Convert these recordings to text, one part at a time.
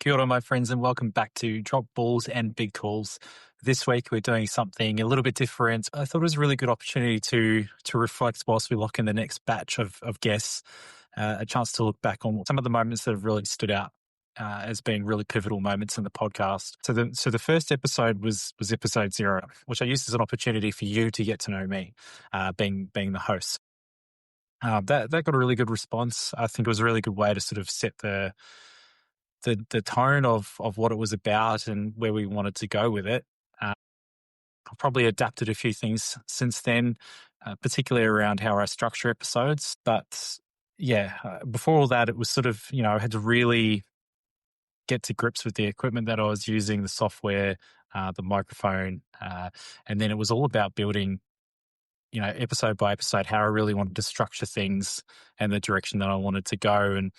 Kia ora, my friends, and welcome back to Drop Balls and Big Calls. This week we're doing something a little bit different. I thought it was a really good opportunity to reflect whilst we lock in the next batch of guests, a chance to look back on some of the moments that have really stood out as being really pivotal moments in the podcast. So the first episode was episode 0, which I used as an opportunity for you to get to know me, being the host. That got a really good response. I think it was a really good way to sort of set the tone of what it was about and where we wanted to go with it. I've probably adapted a few things since then, particularly around how I structure episodes. But before all that, it was sort of, I had to really get to grips with the equipment that I was using, the software, the microphone. And then it was all about building, episode by episode, how I really wanted to structure things and the direction that I wanted to go. And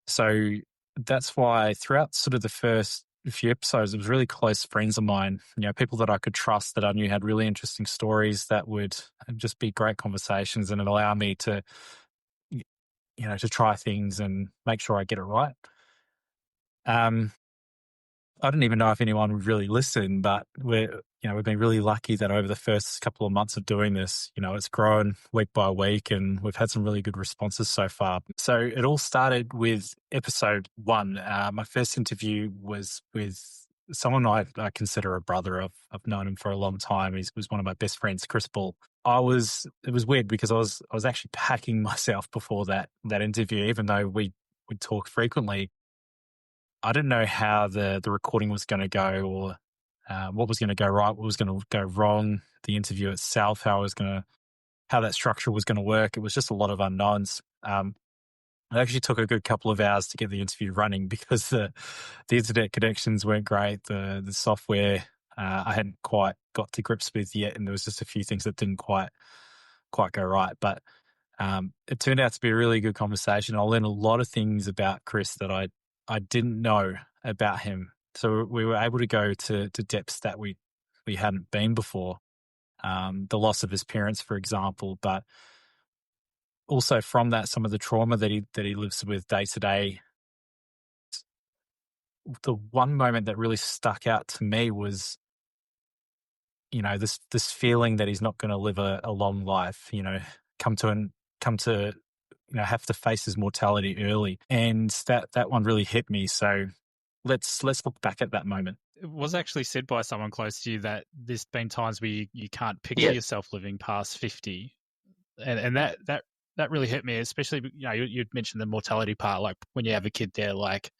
so that's why throughout sort of the first few episodes, it was really close friends of mine, people that I could trust, that I knew had really interesting stories that would just be great conversations and allow me to, to try things and make sure I get it right. I don't even know if anyone would really listen, but we've been really lucky that over the first couple of months of doing this, it's grown week by week and we've had some really good responses so far. So it all started with episode 1. My first interview was with someone I consider a brother. I've known him for a long time. He was one of my best friends, Chris Ball. It was weird because I was actually packing myself before that interview, even though we'd talk frequently. I didn't know how the recording was going to go, or what was going to go right, what was going to go wrong, the interview itself, how that structure was going to work. It was just a lot of unknowns. It actually took a good couple of hours to get the interview running because the internet connections weren't great. The software I hadn't quite got to grips with yet, and there was just a few things that didn't quite go right. But it turned out to be a really good conversation. I learned a lot of things about Chris that I didn't know about him. So we were able to go to depths that we hadn't been before. The loss of his parents, for example, but also from that, some of the trauma that he lives with day to day. The one moment that really stuck out to me was, this feeling that he's not going to live a long life. Come to have to face his mortality early, and that one really hit me. So let's look back at that moment. It was actually said by someone close to you that there's been times where you can't picture yourself living past 50, and that really hit me, especially you'd mentioned the mortality part. Like when you have a kid there, like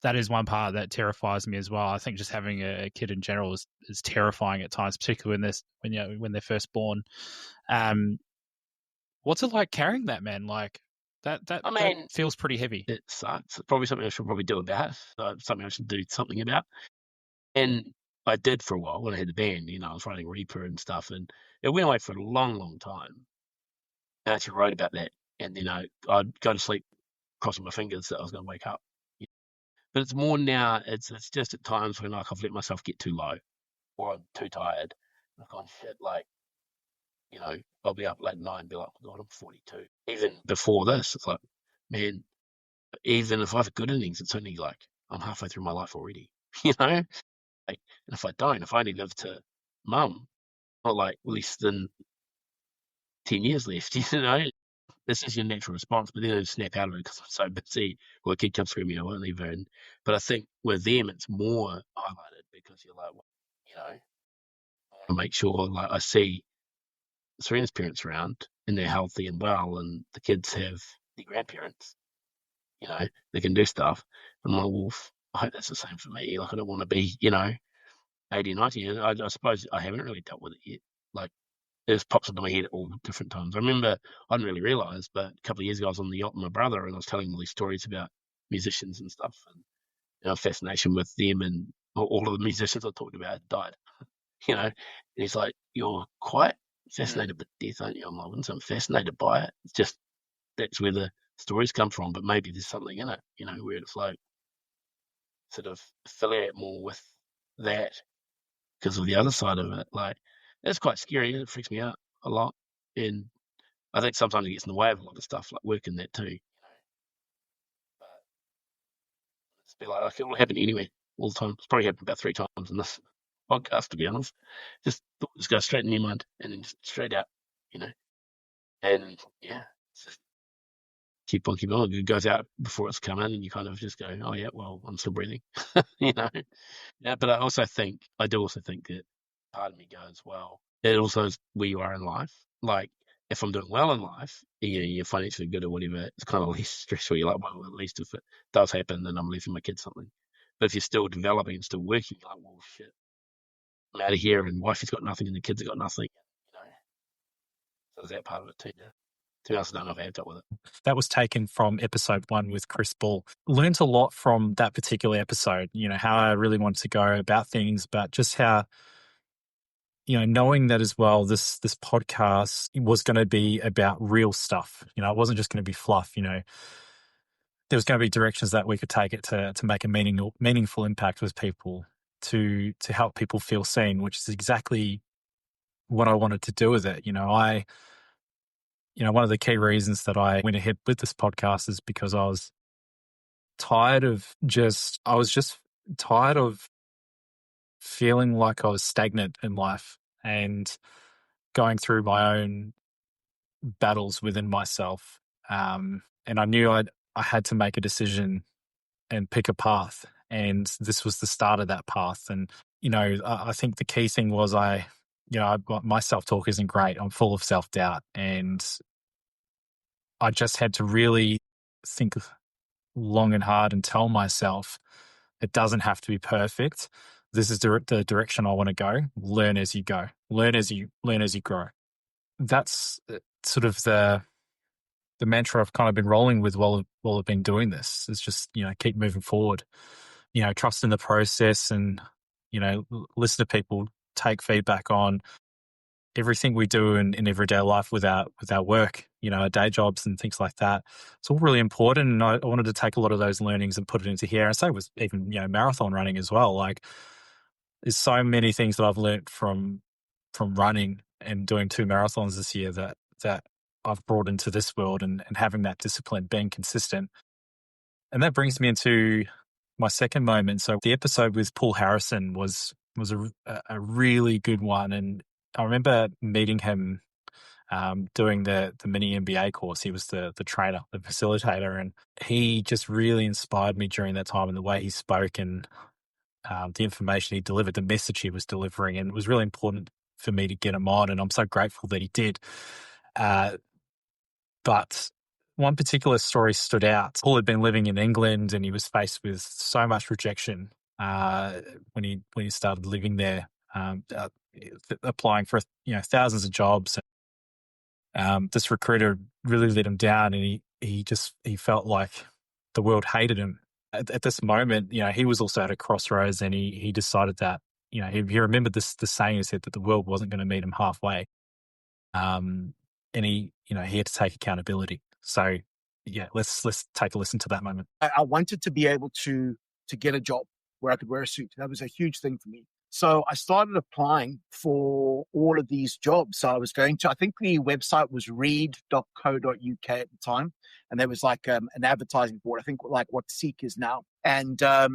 that is one part that terrifies me as well. I think just having a kid in general is terrifying at times, particularly when they're first born. What's it like carrying that, man? Like that feels pretty heavy. It sucks. It's probably something I should probably do about. Something I should do something about. And I did for a while when I had the band. I was writing Reaper and stuff, and it went away for a long, long time. I actually wrote about that, and I'd go to sleep crossing my fingers that I was going to wake up. But it's more now. It's just at times when I've let myself get too low, or I'm too tired. I've gone shit. I'll be up late at night and be like, oh God, I'm 42. Even before this, it's like, man, even if I have a good innings, it's only like I'm halfway through my life already, and if I only live to mum, not like less than 10 years left, this is your natural response, but then I snap out of it because I'm so busy, or a kid comes screaming, I won't leave her in. But I think with them, it's more highlighted because you're like, I want to make sure, like, I see Serena's parents around and they're healthy and well, and the kids have their grandparents, they can do stuff. And I'm like, well, I hope that's the same for me. Like, I don't want to be, 80, 90. I suppose I haven't really dealt with it yet. Like, it just pops into my head at all different times. I remember, I didn't really realise, but a couple of years ago I was on the yacht with my brother and I was telling him all these stories about musicians and stuff, and fascination with them, and all of the musicians I talked about had died. And he's like, you're quite fascinated with death, aren't you? I'm like, I wouldn't say I'm fascinated by it. It's just that's where the stories come from, but maybe there's something in it, where it's like sort of affiliate more with that because of the other side of it. Like, it's quite scary. It freaks me out a lot, and I think sometimes it gets in the way of a lot of stuff, like work and that too. But be like, it will happen anywhere all the time. It's probably happened about 3 times in this podcast, to be honest. Just go straight in your mind and then just straight out, And yeah, just keep on keeping on. It goes out before it's come in, and you kind of just go, oh yeah, well, I'm still breathing, Yeah, but I do also think that part of me goes, well, it also is where you are in life. Like, if I'm doing well in life, you're financially good or whatever, it's kind of less stressful. You're like, well, at least if it does happen, then I'm leaving my kids something. But if you're still developing and still working, you're like, well, shit, I'm out of here, and wifey's got nothing, and the kids have got nothing. So there's that part of it too. Yeah. To be honest, I don't know if I have dealt with it. That was taken from episode 1 with Chris Ball. Learned a lot from that particular episode, how I really wanted to go about things, but just how, knowing that as well, this podcast was going to be about real stuff. It wasn't just going to be fluff. There was going to be directions that we could take it to make a meaningful impact with people, to help people feel seen, which is exactly what I wanted to do with it. One of the key reasons that I went ahead with this podcast is because I was just tired of feeling like I was stagnant in life and going through my own battles within myself. And I knew I had to make a decision and pick a path. And this was the start of that path. And, I think the key thing was my self-talk isn't great. I'm full of self-doubt. And I just had to really think long and hard and tell myself it doesn't have to be perfect. This is the direction I want to go. Learn as you go. Learn as you grow. That's sort of the mantra I've kind of been rolling with while I've been doing this. It's just, keep moving forward. Trust in the process, and listen to people, take feedback on everything we do in everyday life with our work, our day jobs and things like that. It's all really important. And I wanted to take a lot of those learnings and put it into here. And so was even, marathon running as well. Like, there's so many things that I've learned from running and doing 2 marathons this year that I've brought into this world, and having that discipline, being consistent. And that brings me into my second moment. So the episode with Paul Harrison was a really good one. And I remember meeting him doing the mini MBA course. He was the trainer, the facilitator, and he just really inspired me during that time, and the way he spoke and the information he delivered, the message he was delivering. And it was really important for me to get him on, and I'm so grateful that he did. But one particular story stood out. Paul had been living in England, and he was faced with so much rejection when he started living there, applying for thousands of jobs. This recruiter really let him down, and he felt like the world hated him. At this moment, he was also at a crossroads, and he decided that he remembered the saying he said that the world wasn't going to meet him halfway. And he had to take accountability. So yeah, let's take a listen to that moment. I wanted to be able to get a job where I could wear a suit. That was a huge thing for me. So I started applying for all of these jobs. So I was I think the website was read.co.uk at the time. And there was like an advertising board, I think like what Seek is now. And I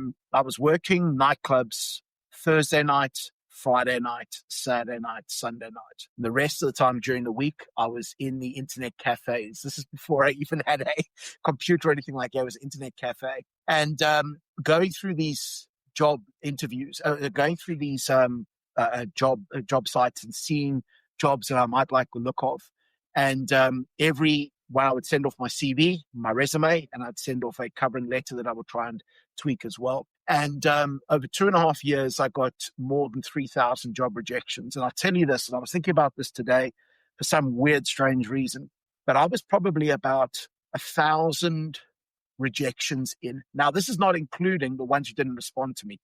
was working nightclubs Thursday night, Friday night, Saturday night, Sunday night. And the rest of the time during the week, I was in the internet cafes. This is before I even had a computer or anything like that. It was an internet cafe. And going through these job interviews, going through these job sites and seeing jobs that I might like the look of. And every while I would send off my CV, my resume, and I'd send off a covering letter that I would try and tweak as well. And over 2.5 years, I got more than 3,000 job rejections. And I tell you this, and I was thinking about this today for some weird, strange reason, but I was probably about 1,000 rejections in. Now, this is not including the ones who didn't respond to me.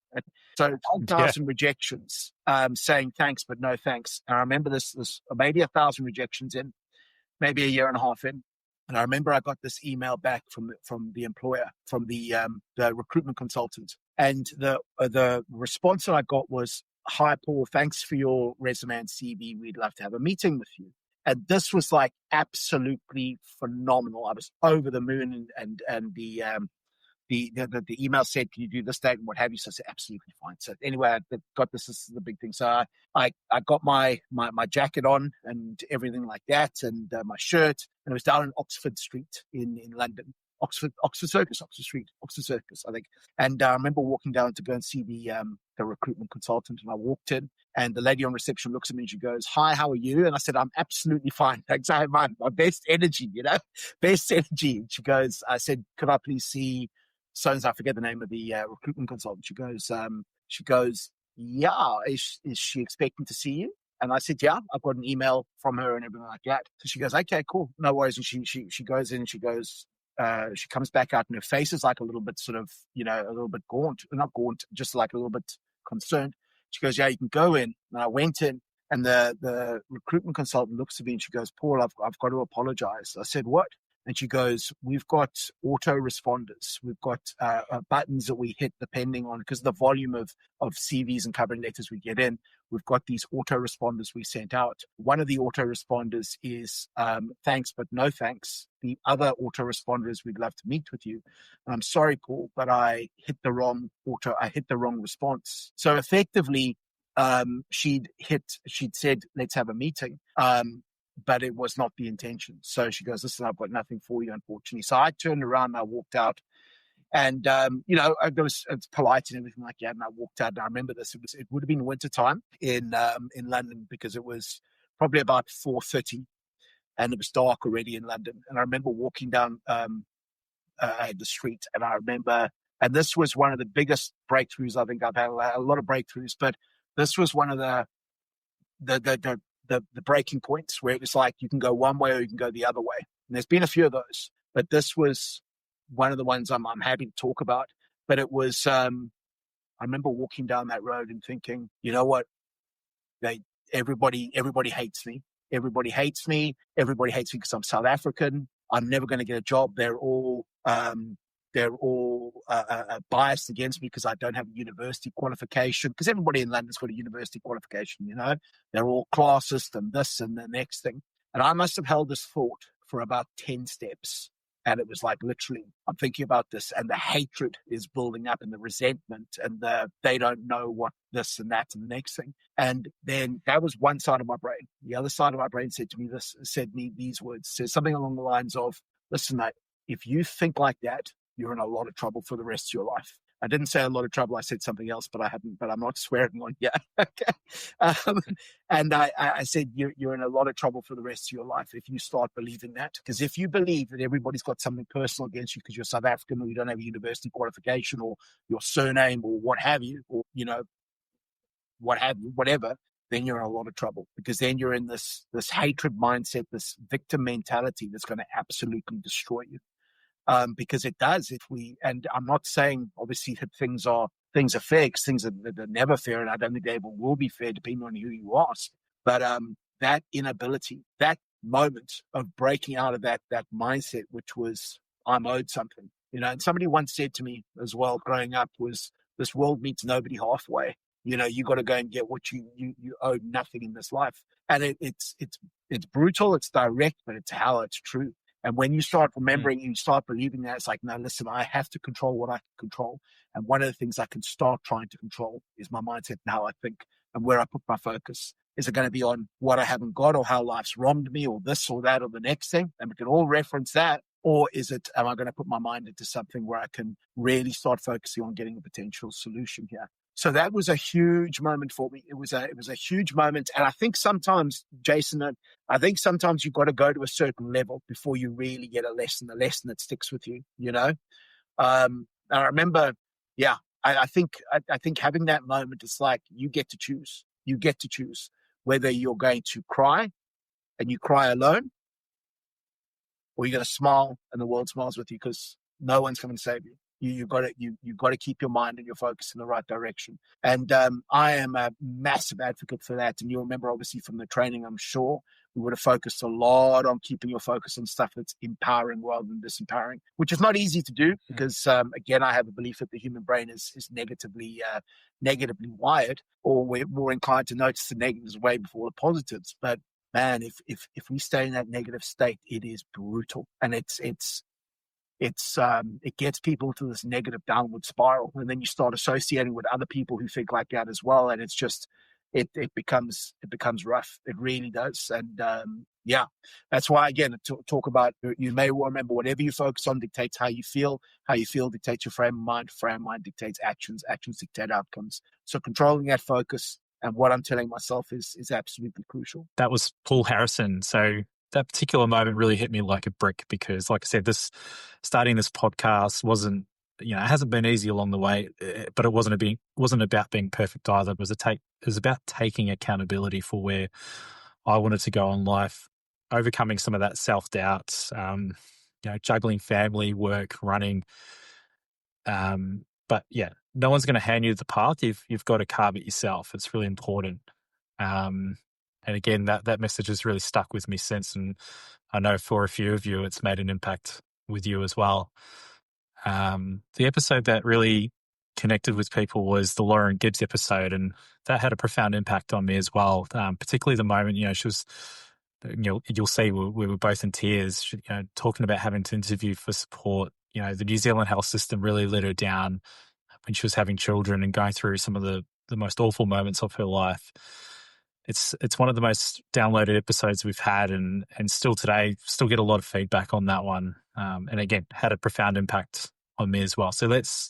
So 1,000 rejections saying thanks, but no thanks. And I remember this maybe 1,000 rejections in, maybe a year and a half in. And I remember I got this email back from the employer, from the recruitment consultant. And the response that I got was, "Hi, Paul, thanks for your resume and CV. We'd love to have a meeting with you." And this was like absolutely phenomenal. I was over the moon, and the email said, can you do this date and what have you? So I said, absolutely fine. So anyway, I got this is the big thing. So I got my jacket on and everything like that, and my shirt, and it was down in Oxford Street in London. Oxford Street, I think. And I remember walking down to go and see the recruitment consultant, and I walked in, and the lady on reception looks at me and she goes, "Hi, how are you?" And I said, "I'm absolutely fine. Thanks. I have my best energy, best energy." And she goes, I said, "Could I please see so and so?" I forget the name of the recruitment consultant. She goes, "Yeah, is she expecting to see you?" And I said, "Yeah, I've got an email from her and everything like that." So she goes, "Okay, cool, no worries." And she goes in and she goes, she comes back out and her face is like a little bit sort of, a little bit not gaunt, just like a little bit concerned. She goes, "Yeah, you can go in." And I went in, and the recruitment consultant looks at me and she goes, "Paul, I've got to apologize." I said, "What?" And she goes, "We've got autoresponders. We've got buttons that we hit depending on, because the volume of CVs and covering letters we get in, we've got these autoresponders we sent out. One of the autoresponders is thanks, but no thanks. The other autoresponder is we'd love to meet with you. And I'm sorry, Paul, but I hit the wrong response." So effectively, she'd said, "Let's have a meeting." But it was not the intention. So she goes, "Listen, I've got nothing for you, unfortunately." So I turned around and I walked out. And, it's polite and everything like that. And I walked out, and I remember this. It would have been winter time in London, because it was probably about 4:30 and it was dark already in London. And I remember walking down the street, and I remember, and this was one of the biggest breakthroughs. I think I've had a lot of breakthroughs, but this was one of the breaking points where it was like you can go one way or you can go the other way. And there's been a few of those, but this was one of the ones I'm happy to talk about. But it was, I remember walking down that road and thinking, you know what? Everybody hates me. Everybody hates me. Everybody hates me because I'm South African. I'm never going to get a job. They're all biased against me because I don't have a university qualification, because everybody in London's got a university qualification, They're all classist and this and the next thing. And I must have held this thought for about 10 steps. And it was like, literally, I'm thinking about this, and the hatred is building up, and the resentment, and they don't know what this and that and the next thing. And then that was one side of my brain. The other side of my brain said me these words, says something along the lines of, "Listen, mate, if you think like that, you're in a lot of trouble for the rest of your life." I didn't say a lot of trouble. I said something else, but I'm not swearing on here. Okay. And I said, you're in a lot of trouble for the rest of your life if you start believing that. Because if you believe that everybody's got something personal against you because you're South African, or you don't have a university qualification, or your surname, or what have you, or, whatever, then you're in a lot of trouble, because then you're in this hatred mindset, this victim mentality that's going to absolutely destroy you. Because it does. And I'm not saying obviously that things are fair, because things are never fair, and I don't think they ever will be fair depending on who you ask. But that inability, that moment of breaking out of that mindset, which was, I'm owed something, and somebody once said to me as well growing up, was, "This world meets nobody halfway. You got to go and get what you owe nothing in this life." And it's brutal, it's direct, but it's how it's true. And when you start remembering, you start believing that, it's like, no, listen, I have to control what I can control. And one of the things I can start trying to control is my mindset and how I think and where I put my focus. Is it going to be on what I haven't got, or how life's wronged me, or this or that or the next thing? And we can all reference that. Or am I going to put my mind into something where I can really start focusing on getting a potential solution here? So that was a huge moment for me. It was a huge moment. And I think sometimes, Jason, you've got to go to a certain level before you really get a lesson that sticks with you, And I remember, I think having that moment, it's like you get to choose. You get to choose whether you're going to cry, and you cry alone, or you're going to smile and the world smiles with you, because no one's coming to save you. You've got to keep your mind and your focus in the right direction. And I am a massive advocate for that. And you'll remember, obviously, from the training, I'm sure we would have focused a lot on keeping your focus on stuff that's empowering rather than disempowering, which is not easy to do, because again, I have a belief that the human brain is negatively wired, or we're more inclined to notice the negatives way before the positives. But man, if we stay in that negative state, it is brutal, and it's it gets people to this negative downward spiral, and then you start associating with other people who think like that as well, and it's just it becomes rough. It really does. And yeah, that's why, again, talk about, you may remember, whatever you focus on dictates how you feel dictates your frame of mind dictates actions dictate outcomes. So controlling that focus and what I'm telling myself is absolutely crucial. That was Paul Harrison. So that particular moment really hit me like a brick, because, like I said, starting this podcast wasn't, it hasn't been easy along the way, but it wasn't about being perfect either. It was about taking accountability for where I wanted to go in life, overcoming some of that self-doubt, juggling family, work, running. But yeah, no one's going to hand you the path. You've got to carve it yourself. It's really important. And again, that message has really stuck with me since, and I know for a few of you, it's made an impact with you as well. The episode that really connected with people was the Lauren Gibbs episode, and that had a profound impact on me as well. Particularly the moment, she was, you'll see we were both in tears, talking about having to interview for support. The New Zealand health system really let her down when she was having children and going through some of the most awful moments of her life. It's one of the most downloaded episodes we've had, and still today, get a lot of feedback on that one. And again, had a profound impact on me as well. So let's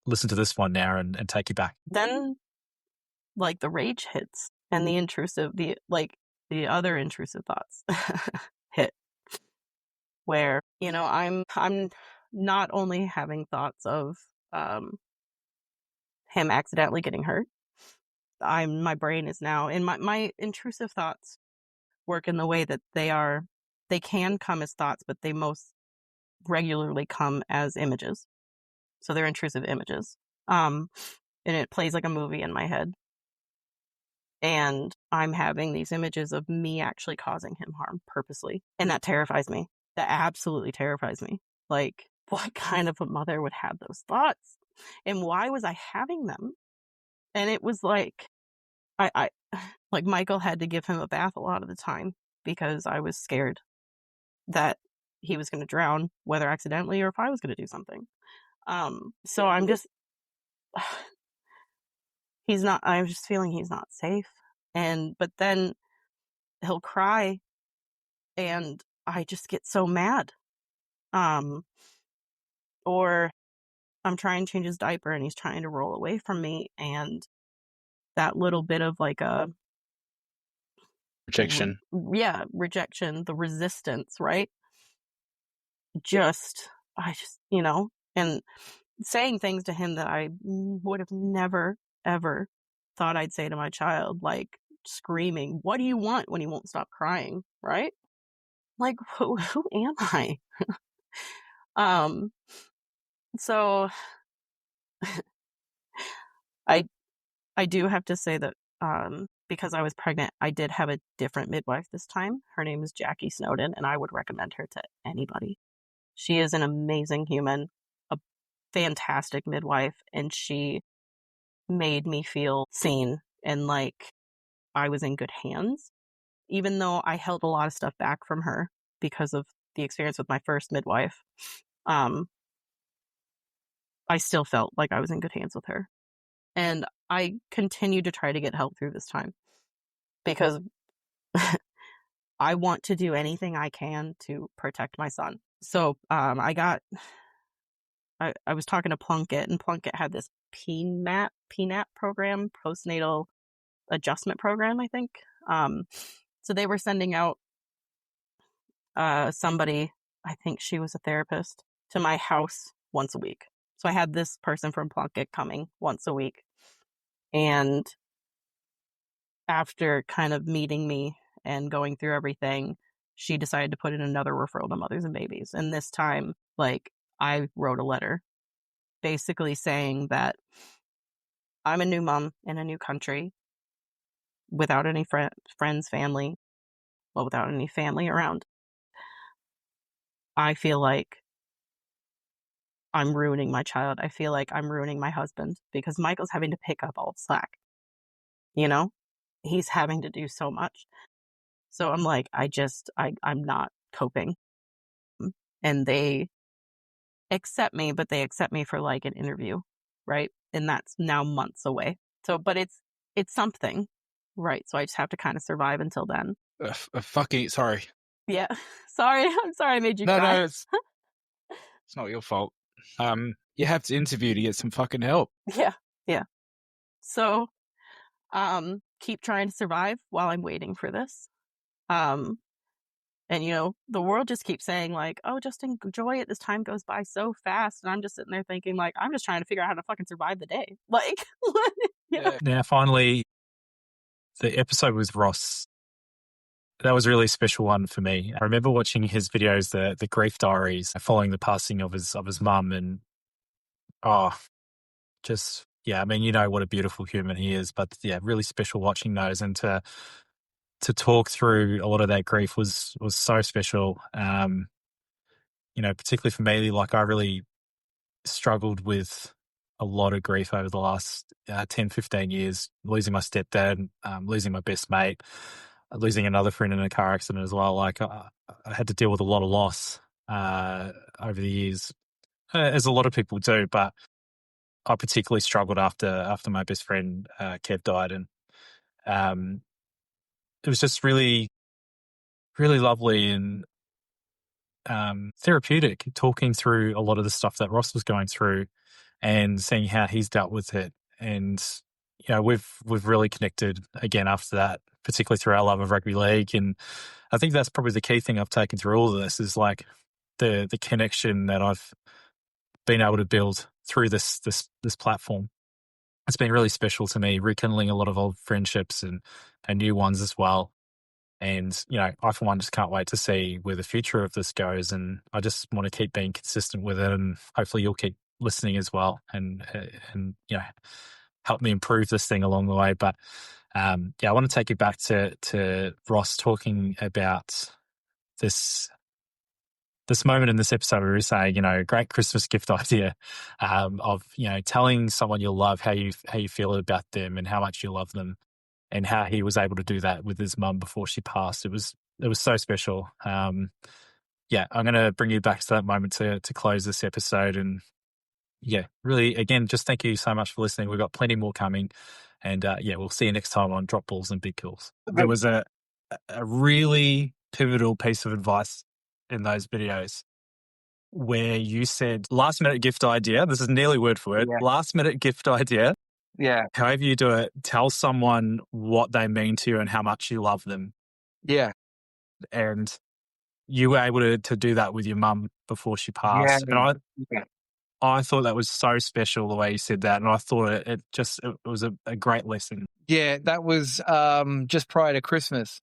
listen to this one now and take you back. Then, the rage hits, and the other intrusive thoughts hit, where I'm not only having thoughts of him accidentally getting hurt. My brain is now, and my intrusive thoughts work in the way that they can come as thoughts, but they most regularly come as images. So they're intrusive images. And it plays like a movie in my head. And I'm having these images of me actually causing him harm purposely. And that terrifies me. That absolutely terrifies me. What kind of a mother would have those thoughts? And why was I having them? And it was I Michael had to give him a bath a lot of the time because I was scared that he was going to drown, whether accidentally or if I was going to do something. So I'm just, I'm just feeling he's not safe. But then he'll cry and I just get so mad. Or I'm trying to change his diaper and he's trying to roll away from me, and that little bit of a rejection. Rejection, the resistance, right? I just, and saying things to him that I would have never, ever thought I'd say to my child, like screaming, "What do you want?" when he won't stop crying, right? Who am I? So I do have to say that because I was pregnant, I did have a different midwife this time. Her name is Jackie Snowden, and I would recommend her to anybody. She is an amazing human, a fantastic midwife, and she made me feel seen and like I was in good hands, even though I held a lot of stuff back from her because of the experience with my first midwife. I still felt like I was in good hands with her. And I continue to try to get help through this time because I want to do anything I can to protect my son. So I was talking to Plunkett, and Plunkett had this PNAP program, postnatal adjustment program, I think. So they were sending out somebody, I think she was a therapist, to my house once a week. So I had this person from Plunkett coming once a week. And after kind of meeting me and going through everything, she decided to put in another referral to Mothers and Babies. And this time, I wrote a letter basically saying that I'm a new mom in a new country without any friends, family, without any family around. I feel like I'm ruining my child. I feel like I'm ruining my husband because Michael's having to pick up all the slack. He's having to do so much. So I'm like, I'm not coping. And they accept me, but they accept me for like an interview, right? And that's now months away. So, but it's something, right? So I just have to kind of survive until then. Fucking sorry. Yeah. Sorry. I'm sorry I made you No, cry. no, it's not your fault. You have to interview to get some fucking help. Yeah. Yeah. So, keep trying to survive while I'm waiting for this. And the world just keeps saying like, oh, just enjoy it. This time goes by so fast. And I'm just sitting there thinking like, I'm just trying to figure out how to fucking survive the day. Like, Yeah. Now, finally, the episode with Ross, that was a really special one for me. I remember watching his videos, the grief diaries, following the passing of his mum, and just I mean, what a beautiful human he is. But yeah, really special watching those, and to talk through a lot of that grief was so special. Particularly for me, like I really struggled with a lot of grief over the last 10, 15 years, losing my stepdad, losing my best mate, losing another friend in a car accident as well. Like I had to deal with a lot of loss over the years, as a lot of people do. But I particularly struggled after my best friend Kev died, and it was just really, really lovely and therapeutic talking through a lot of the stuff that Ross was going through and seeing how he's dealt with it. And we've really connected again after that, particularly through our love of rugby league. And I think that's probably the key thing I've taken through all of this is like the connection that I've been able to build through this platform. It's been really special to me, rekindling a lot of old friendships and new ones as well. And, I for one just can't wait to see where the future of this goes. And I just want to keep being consistent with it. And hopefully you'll keep listening as well and help me improve this thing along the way. But I want to take you back to Ross talking about this moment in this episode where we were saying, great Christmas gift idea of, telling someone you love how you feel about them and how much you love them, and how he was able to do that with his mum before she passed. It was so special. I'm going to bring you back to that moment to close this episode. And really, again, just thank you so much for listening. We've got plenty more coming. And we'll see you next time on Drop Balls and Big Kills. There was a really pivotal piece of advice in those videos where you said last minute gift idea. This is nearly word for word. Yeah. Last minute gift idea. Yeah. However you do it, tell someone what they mean to you and how much you love them. Yeah. And you were able to do that with your mum before she passed. Yeah. And I thought that was so special the way you said that. And I thought it was a great lesson. Yeah, that was just prior to Christmas.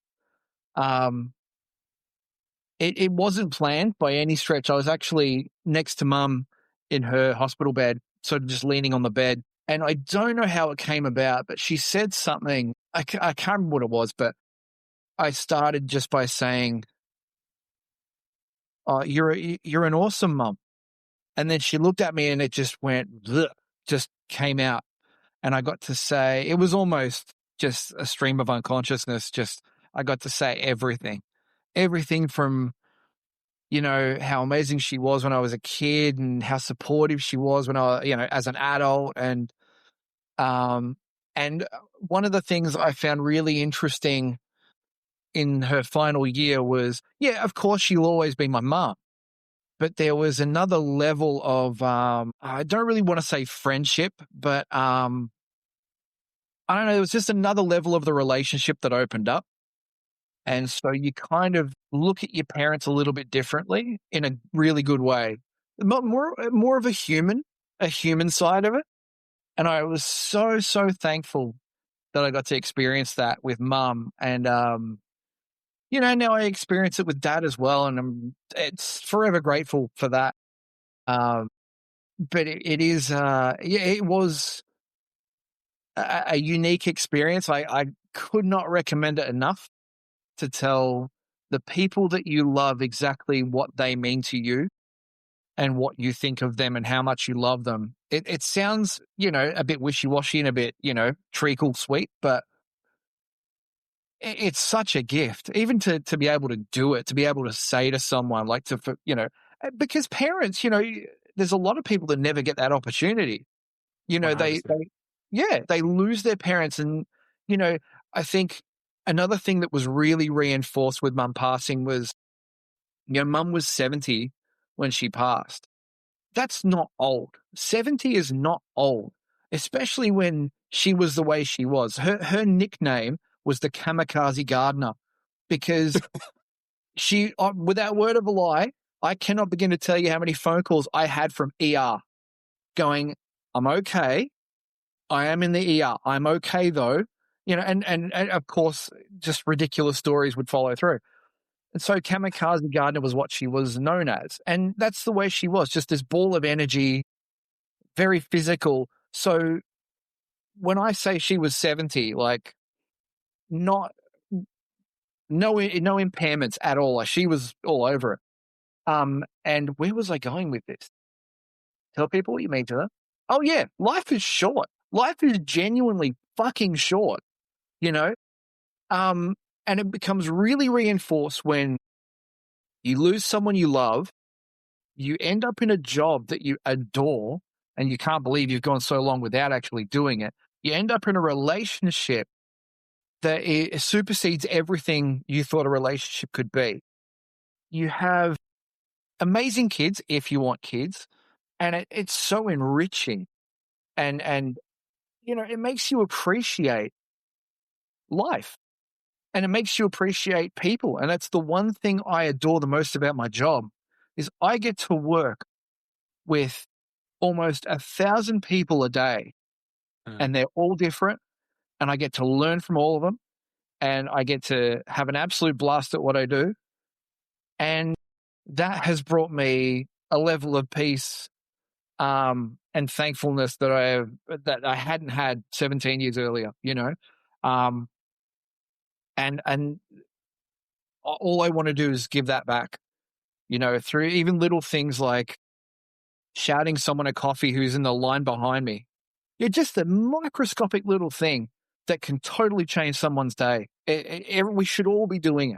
It wasn't planned by any stretch. I was actually next to mum in her hospital bed, sort of just leaning on the bed. And I don't know how it came about, but she said something. I can't remember what it was, but I started just by saying, "Oh, you're an awesome mum." And then she looked at me and it just went, bleh, just came out. And I got to say, it was almost just a stream of unconsciousness. I got to say everything from, how amazing she was when I was a kid and how supportive she was when as an adult. And one of the things I found really interesting in her final year was, of course, she'll always be my mum. But there was another level of, I don't really want to say friendship, but I don't know, there was just another level of the relationship that opened up. And so you kind of look at your parents a little bit differently in a really good way. More of a human side of it. And I was so, so thankful that I got to experience that with mum. And, now I experience it with dad as well. And it's forever grateful for that. But it is, it was a unique experience. I could not recommend it enough to tell the people that you love exactly what they mean to you and what you think of them and how much you love them. It sounds, a bit wishy-washy and a bit, treacle sweet, but it's such a gift, even to be able to do it, to be able to say to someone, like because parents, there's a lot of people that never get that opportunity. You know, they 100%. they lose their parents. And, you know, I think another thing that was really reinforced with mum passing was, you know, mum was 70 when she passed. That's not old. 70 is not old, especially when she was the way she was. Her nickname was the kamikaze gardener because she, without word of a lie, I cannot begin to tell you how many phone calls I had from ER going, I'm okay. I am in the ER. I'm okay though. You know, and of course, just ridiculous stories would follow through. And so kamikaze gardener was what she was known as. And that's the way she was, just this ball of energy, very physical. So when I say she was 70, like not no impairments at all. Like she was all over it. And where was I going with this? Tell people what you mean to them. Oh yeah, life is short. Life is genuinely fucking short, you know? And it becomes really reinforced when you lose someone you love, you end up in a job that you adore, and you can't believe you've gone so long without actually doing it. You end up in a relationship that it supersedes everything you thought a relationship could be. You have amazing kids if you want kids, and it's so enriching. And you know, it makes you appreciate life. And it makes you appreciate people. And that's the one thing I adore the most about my job is I get to work with almost 1,000 people a day, and they're all different. And I get to learn from all of them, and I get to have an absolute blast at what I do. And that has brought me a level of peace and thankfulness that I hadn't had 17 years earlier, you know. And all I want to do is give that back, you know, through even little things like shouting someone a coffee who's in the line behind me. Yeah, just a microscopic little thing that can totally change someone's day. We should all be doing it.